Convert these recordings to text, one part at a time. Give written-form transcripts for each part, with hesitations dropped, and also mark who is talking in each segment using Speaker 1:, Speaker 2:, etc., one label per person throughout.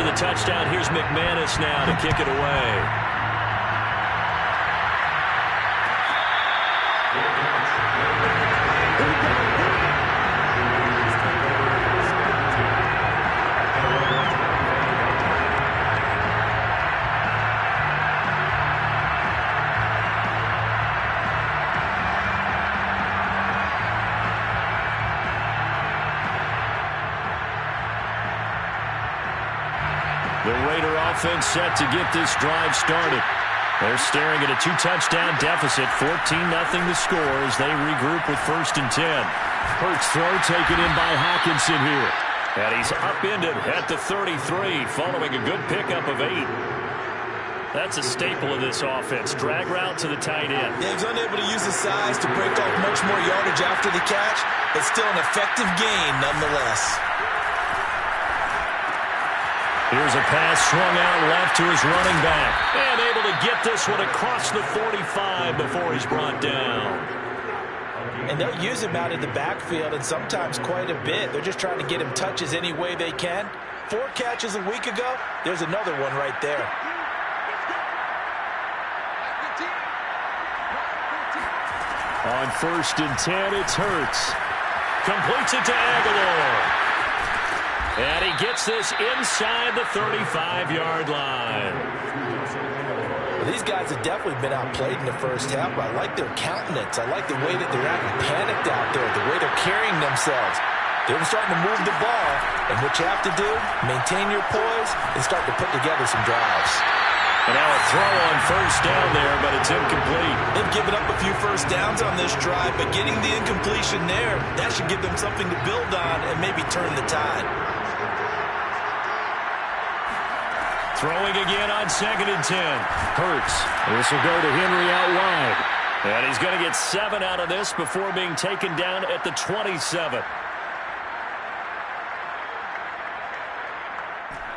Speaker 1: the touchdown. Here's McManus now to kick it away. The Raider offense set to get this drive started. They're staring at a 2-touchdown deficit, 14-0 the score as they regroup with 1st and 10. Hurts throw taken in by Hawkinson here. And he's upended at the 33 following a good pickup of 8. That's a staple of this offense. Drag route to the tight end.
Speaker 2: Yeah, he's unable to use his size to break off much more yardage after the catch, but still an effective gain nonetheless.
Speaker 1: Here's a pass swung out left to his running back. And able to get this one across the 45 before he's brought down.
Speaker 2: And they'll use him out in the backfield, and sometimes quite a bit. They're just trying to get him touches any way they can. 4 catches a week ago. There's another one right there.
Speaker 1: On 1st and 10, it's Hurts. Completes it to Aguilar. And he gets this inside the 35-yard line.
Speaker 2: Well, these guys have definitely been outplayed in the first half, but I like their countenance. I like the way that they're acting panicked out there, the way they're carrying themselves. They're starting to move the ball, and what you have to do, maintain your poise and start to put together some drives.
Speaker 1: And now a throw on 1st down there, but it's incomplete.
Speaker 2: They've given up a few first downs on this drive, but getting the incompletion there, that should give them something to build on and maybe turn the tide.
Speaker 1: Throwing again on 2nd and 10. Hurts. This will go to Henry out wide. And he's going to get 7 out of this before being taken down at the 27.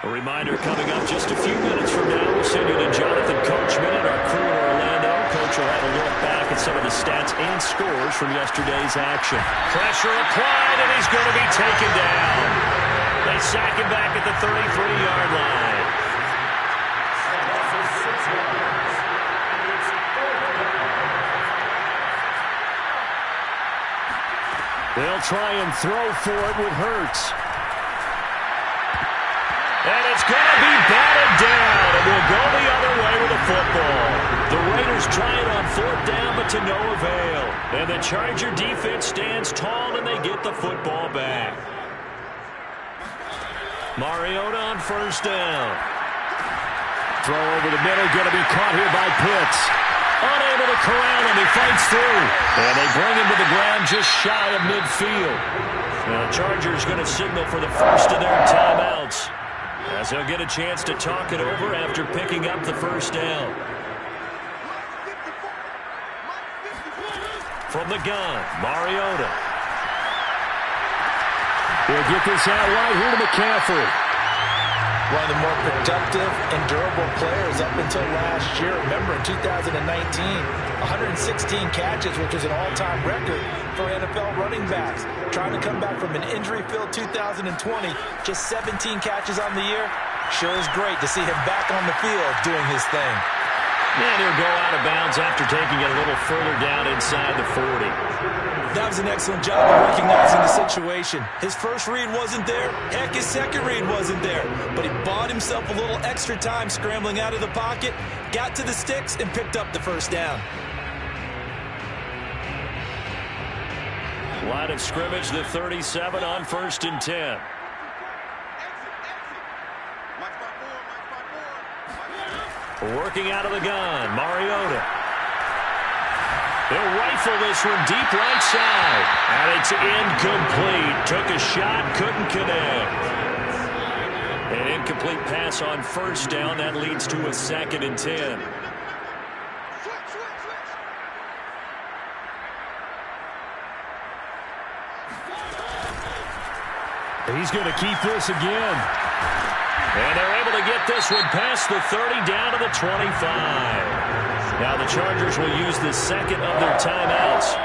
Speaker 1: A reminder coming up just a few minutes from now. We'll send you to Jonathan Coachman and our crew in Orlando. Coach will have a look back at some of the stats and scores from yesterday's action. Pressure applied, and he's going to be taken down. They sack him back at the 33-yard line. They'll try and throw for it with Hurts. And it's going to be batted down, and we'll go the other way with the football. The Raiders try it on 4th down, but to no avail. And the Charger defense stands tall, and they get the football back. Mariota on 1st down. Throw over the middle, going to be caught here by Pitts. Unable to corral him, he fights through. And they bring him to the ground just shy of midfield. Now the Chargers going to signal for the first of their timeouts, as they'll get a chance to talk it over after picking up the 1st down. From the gun, Mariota. He'll get this out right here to McCaffrey.
Speaker 2: One of the more productive and durable players up until last year. Remember, in 2019, 116 catches, which is an all-time record for NFL running backs. Trying to come back from an injury-filled 2020, just 17 catches on the year. Sure is great to see him back on the field doing his thing.
Speaker 1: And he'll go out of bounds after taking it a little further down inside the 40.
Speaker 2: That was an excellent job of recognizing the situation. His first read wasn't there. Heck, his second read wasn't there. But he bought himself a little extra time scrambling out of the pocket, got to the sticks, and picked up the 1st down.
Speaker 1: Line of scrimmage, the 37 on 1st and 10. Working out of the gun, Mariota. They'll rifle this one deep right side. And it's incomplete. Took a shot, couldn't connect. An incomplete pass on 1st down. That leads to a 2nd and 10. He's going to keep this again. And they're able to get this one past the 30 down to the 25. Now the Chargers will use the 2nd of their timeouts,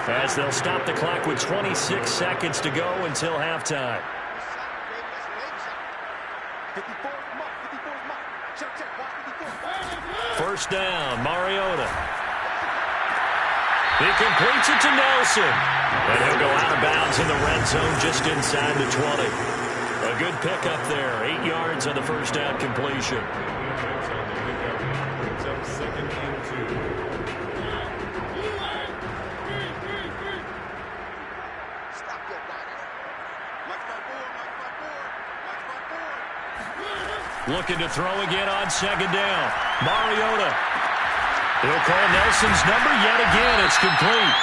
Speaker 1: as they'll stop the clock with 26 seconds to go until halftime. 54. first down. Mariota. He completes it to Nelson. And he'll go out of bounds in the red zone just inside the 20. A good pickup there. 8 yards on the first down completion.
Speaker 3: Second and 2.
Speaker 1: Looking to throw again on second down. Mariota. He'll call Nelson's number yet again. It's complete.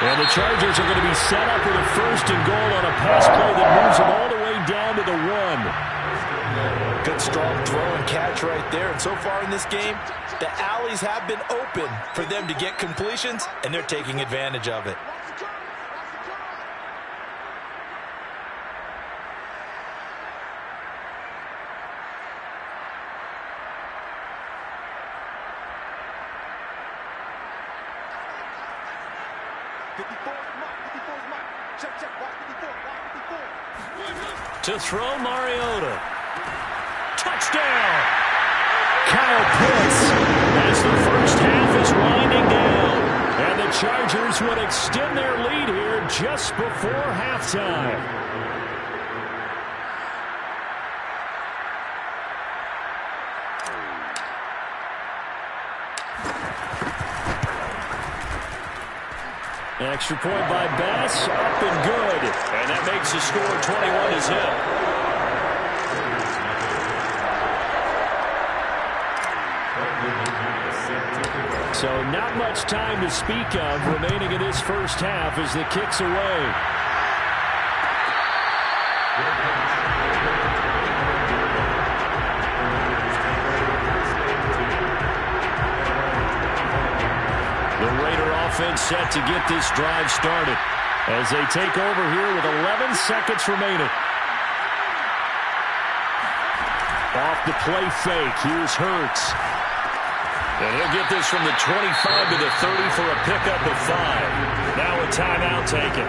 Speaker 1: And the Chargers are going to be set up with a first and goal on a pass play that moves them all the way down to the 1.
Speaker 2: Good strong throw and catch right there. And so far in this game, the alleys have been open for them to get completions, and they're taking advantage of it.
Speaker 1: To throw, Mariota. Touchdown! Kyle Pitts as the first half is winding down. And the Chargers would extend their lead here just before halftime. Extra point by Bass, up and good. And that makes the score 21-zip. So not much time to speak of remaining in this first half as the kick's away. The Raider offense set to get this drive started as they take over here with 11 seconds remaining. Off the play fake, here's Hurts. And he'll get this from the 25 to the 30 for a pickup of 5. Now a timeout taken.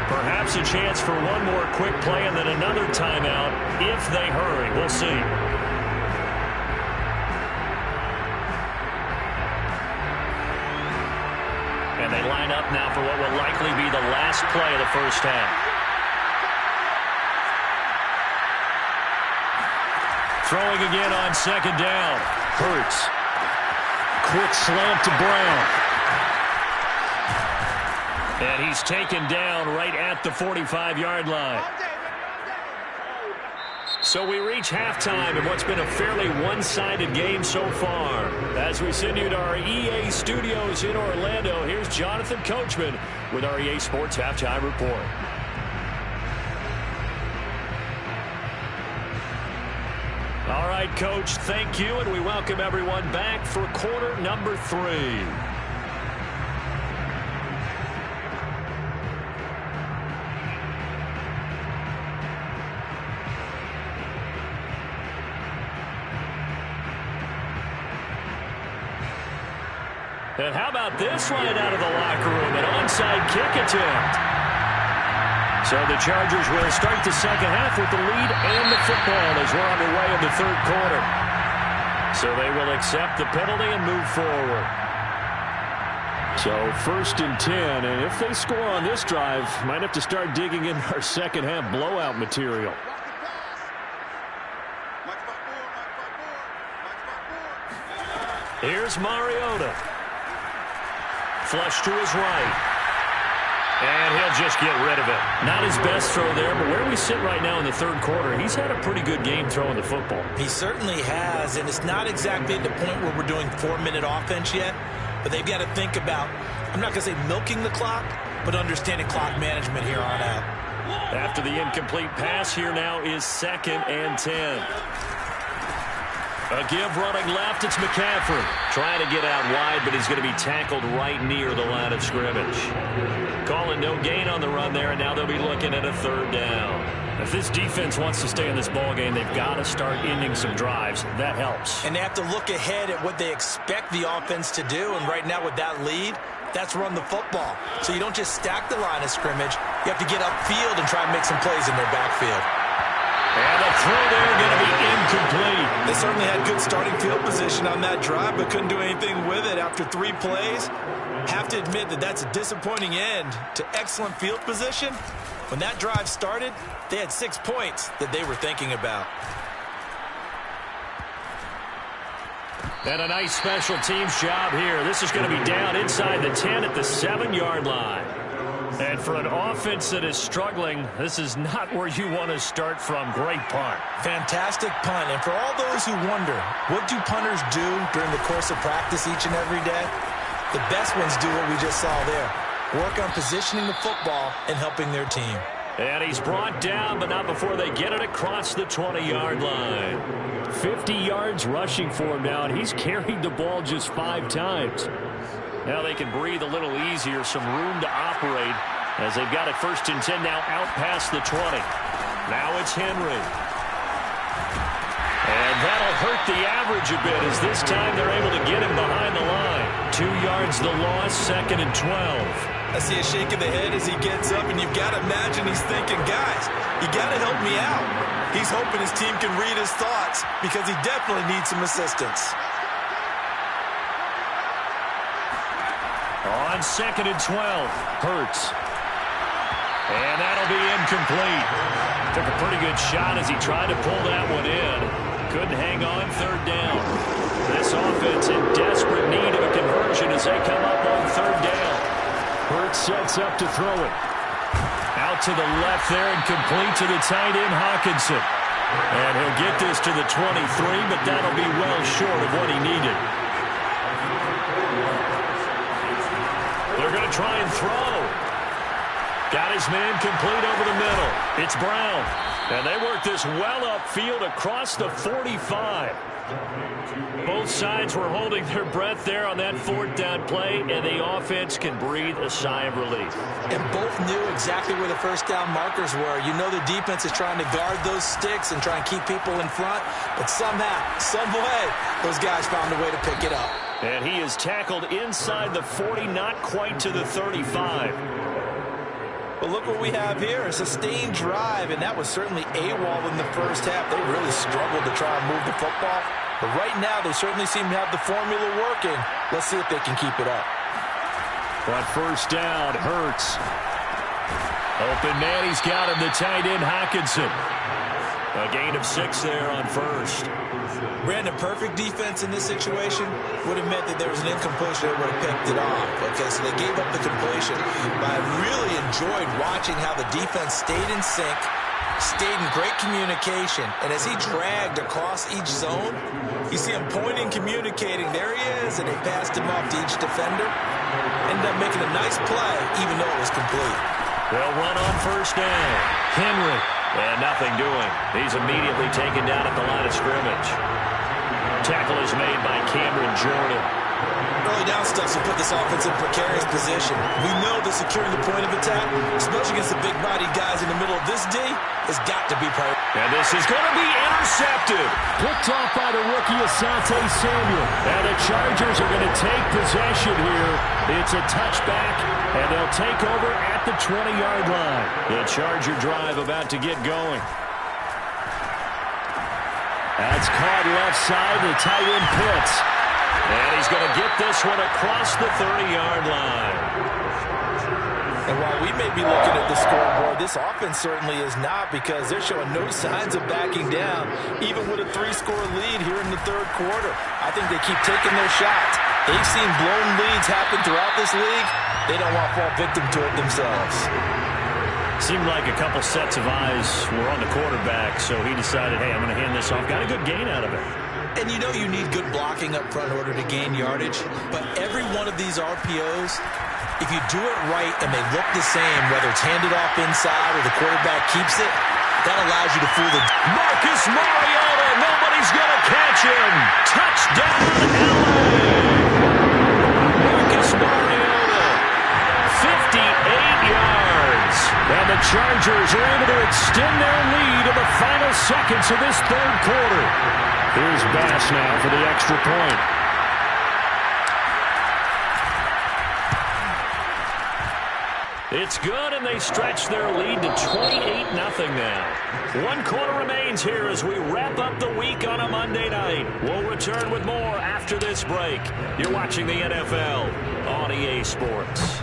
Speaker 1: Perhaps a chance for one more quick play and then another timeout if they hurry. We'll see. And they line up now for what will likely be the last play of the first half. Throwing again on second down. Hurts. Quick slant to Brown. And he's taken down right at the 45-yard line. So we reach halftime in what's been a fairly one-sided game so far. As we send you to our EA studios in Orlando, here's Jonathan Coachman with our EA Sports Halftime Report. All right, Coach, thank you, and we welcome everyone back for quarter number 3. And how about this right out of the locker room, an onside kick attempt. So the Chargers will start the second half with the lead and the football as we're underway in the third quarter. So they will accept the penalty and move forward. So 1st and 10, and if they score on this drive, might have to start digging in our second half blowout material. Here's Mariota. Flush to his right. And he'll just get rid of it. Not his best throw there, but where we sit right now in the third quarter, he's had a pretty good game throwing the football.
Speaker 2: He certainly has, and it's not exactly at the point where we're doing 4-minute offense yet, but they've got to think about, I'm not going to say milking the clock, but understanding clock management here on out.
Speaker 1: After the incomplete pass, here now is 2nd and 10. A give running left, it's McCaffrey. Trying to get out wide, but he's going to be tackled right near the line of scrimmage. Calling no gain on the run there, and now they'll be looking at a 3rd down. If this defense wants to stay in this ballgame, they've got to start ending some drives. That helps.
Speaker 2: And they have to look ahead at what they expect the offense to do, and right now with that lead, that's run the football. So you don't just stack the line of scrimmage. You have to get upfield and try and make some plays in their backfield.
Speaker 1: And the throw there going to be incomplete.
Speaker 2: They certainly had good starting field position on that drive, but couldn't do anything with it after 3 plays. Have to admit that that's a disappointing end to excellent field position. When that drive started, they had 6 points that they were thinking about.
Speaker 1: And a nice special teams job here. This is going to be down inside the 10 at the 7-yard line. And for an offense that is struggling, this is not where you want to start from. Great punt.
Speaker 2: Fantastic punt. And for all those who wonder, what do punters do during the course of practice each and every day? The best ones do what we just saw there. Work on positioning the football and helping their team.
Speaker 1: And he's brought down, but not before they get it across the 20-yard line. 50 yards rushing for him now, and he's carried the ball just 5 times. Now they can breathe a little easier, some room to operate as they've got it 1st and 10 now out past the 20. Now it's Henry. And that'll hurt the average a bit as this time they're able to get him behind the line. 2 yards the loss, 2nd and 12.
Speaker 2: I see a shake of the head as he gets up, and you've got to imagine he's thinking, guys, you got to help me out. He's hoping his team can read his thoughts because he definitely needs some assistance.
Speaker 1: On 2nd and 12, Hurts. And that'll be incomplete. Took a pretty good shot as he tried to pull that one in. Couldn't hang on 3rd down. This offense in desperate need of a conversion as they come up on 3rd down. Hurts sets up to throw it. Out to the left there and complete to the tight end, Hawkinson. And he'll get this to the 23, but that'll be well short of what he needed. They're going to try and throw. Got his man complete over the middle. It's Brown. And they work this well upfield across the 45. Both sides were holding their breath there on that 4th down play, and the offense can breathe a sigh of relief.
Speaker 2: And both knew exactly where the 1st down markers were. You know the defense is trying to guard those sticks and try and keep people in front, but somehow, some way, those guys found a way to pick it up.
Speaker 1: And he is tackled inside the 40, not quite to the 35.
Speaker 2: But look what we have here, a sustained drive, and that was certainly AWOL in the 1st half. They really struggled to try and move the football. But right now, they certainly seem to have the formula working. Let's see if they can keep it up.
Speaker 1: But 1st down, Hurts. Open man, he's got him, the tight end, Hawkinson. A gain of 6 there on 1st.
Speaker 2: Brandon, perfect defense in this situation would have meant that there was an incompletion. They would have picked it off. Okay, so they gave up the completion. But I really enjoyed watching how the defense stayed in sync, stayed in great communication. And as he dragged across each zone, you see him pointing, communicating. There he is, and they passed him off to each defender. Ended up making a nice play, even though it was complete.
Speaker 1: They'll run on 1st down. Henry. And nothing doing. He's immediately taken down at the line of scrimmage. Tackle is made by Cameron Jordan.
Speaker 2: Early down stuff will put this offense in precarious position. We know that securing the point of attack, especially against the big-bodied guys in the middle of this D, has got to be priority.
Speaker 1: And this is going to be intercepted. Picked off by the rookie Asante Samuel. And the Chargers are going to take possession here. It's a touchback, and they'll take over at the 20-yard line. The Charger drive about to get going. That's caught left side. The tight end Pitts. And he's going to get this one across the 30-yard line.
Speaker 2: And while we may be looking at the scoreboard, this offense certainly is not, because they're showing no signs of backing down, even with a 3-score lead here in the 3rd quarter. I think they keep taking their shots. They've seen blown leads happen throughout this league. They don't want to fall victim to it themselves.
Speaker 1: Seemed like a couple sets of eyes were on the quarterback, so he decided, hey, I'm going to hand this off. Got a good gain out of it.
Speaker 2: And you know you need good blocking up front in order to gain yardage, but every one of these RPOs, if you do it right and they look the same, whether it's handed off inside or the quarterback keeps it, that allows you to fool the...
Speaker 1: Marcus Mariota, nobody's going to catch him. Touchdown, LA. Marcus Mariota, 58 yards. And the Chargers are able to extend their lead in the final seconds of this 3rd quarter. Here's Bass now for the extra point. It's good, and they stretch their lead to 28-0 now. 1 quarter remains here as we wrap up the week on a Monday night. We'll return with more after this break. You're watching the NFL on EA Sports.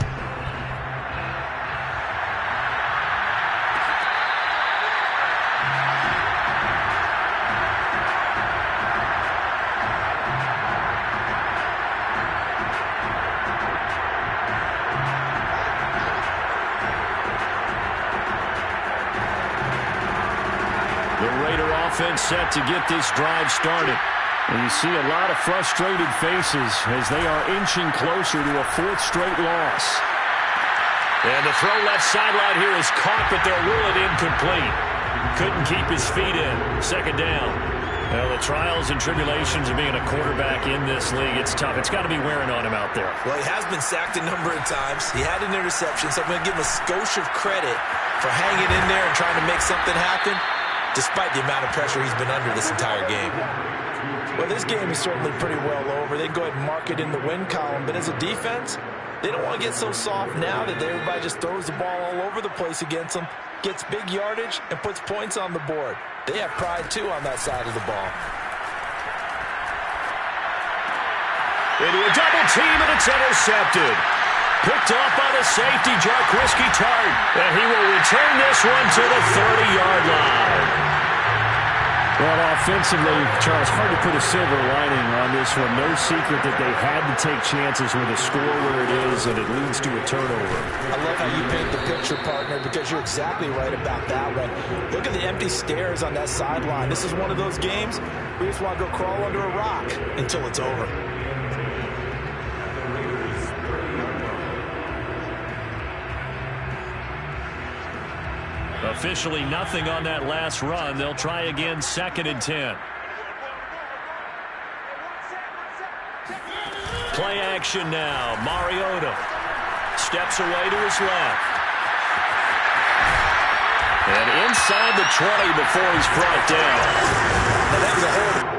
Speaker 1: Offense set to get this drive started. And you see a lot of frustrated faces as they are inching closer to a 4th straight loss. And the throw left sideline here is caught, but they'll rule it incomplete. Couldn't keep his feet in. 2nd down. Well, the trials and tribulations of being a quarterback in this league, it's tough. It's got to be wearing on him out there.
Speaker 2: Well, he has been sacked a number of times. He had an interception, so I'm going to give him a skosh of credit for hanging in there and trying to make something happen, despite the amount of pressure he's been under this entire game. Well, this game is certainly pretty well over. They can go ahead and mark it in the win column, but as a defense, they don't want to get so soft now that everybody just throws the ball all over the place against them, gets big yardage, and puts points on the board. They have pride, too, on that side of the ball.
Speaker 1: Into a double team, and it's intercepted. Picked off by the safety, Jarquiski Tart. And he will return this one to the 30-yard line. Well, offensively, Charles, hard to put a silver lining on this one. No secret that they had to take chances with a score where it is, and it leads to a turnover.
Speaker 2: I love how you paint the picture, partner, because you're exactly right about that one. Look at the empty stairs on that sideline. This is one of those games we just want to go crawl under a rock until it's over.
Speaker 1: Officially nothing on that last run. They'll try again, 2nd and 10. Play action now. Mariota steps away to his left. And inside the 20 before he's brought down.
Speaker 2: Now that was a hold.